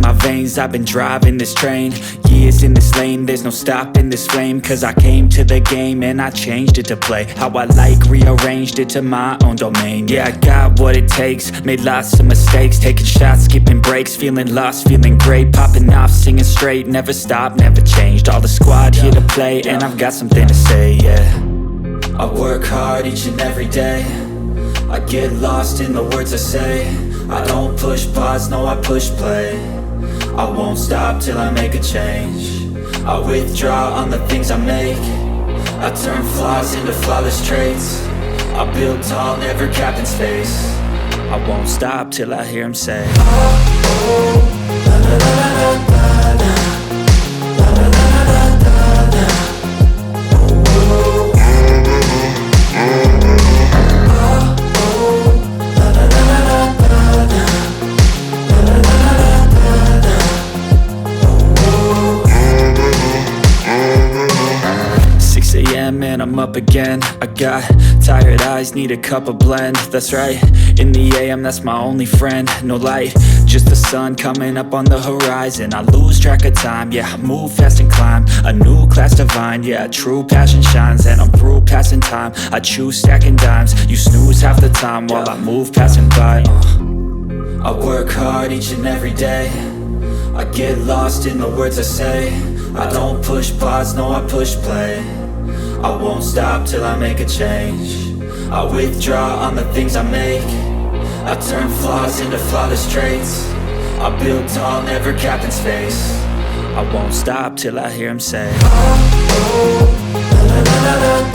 my veins, I've been driving this train. Years in this lane, there's no stopping this flame. Cause I came to the game and I changed it to play how I like, rearranged it to my own domain. Yeah, I got what it takes, made lots of mistakes, taking shots, skipping breaks, feeling lost, feeling great, popping off, singing straight, never stopped, never changed. All the squad here to play, and I've got something to say, yeah. I work hard each and every day, I get lost in the words I say. I don't push pause, no I push play. I won't stop till I make a change. I withdraw on the things I make. I turn flaws into flawless traits. I build tall, never capped in space. I won't stop till I hear him say, oh, oh, la la la la la la. And I'm up again. I got tired eyes, need a cup of blend. That's right, in the AM, that's my only friend. No light, just the sun coming up on the horizon. I lose track of time, yeah, I move fast and climb a new class divine, yeah, true passion shines. And I'm through passing time, I choose stacking dimes. You snooze half the time while I move passing by. I work hard each and every day, I get lost in the words I say. I don't push pause, no I push play. I won't stop till I make a change. I withdraw on the things I make. I turn flaws into flawless traits. I build tall, never capped in space. I won't stop till I hear him say, oh, oh, la la la la la.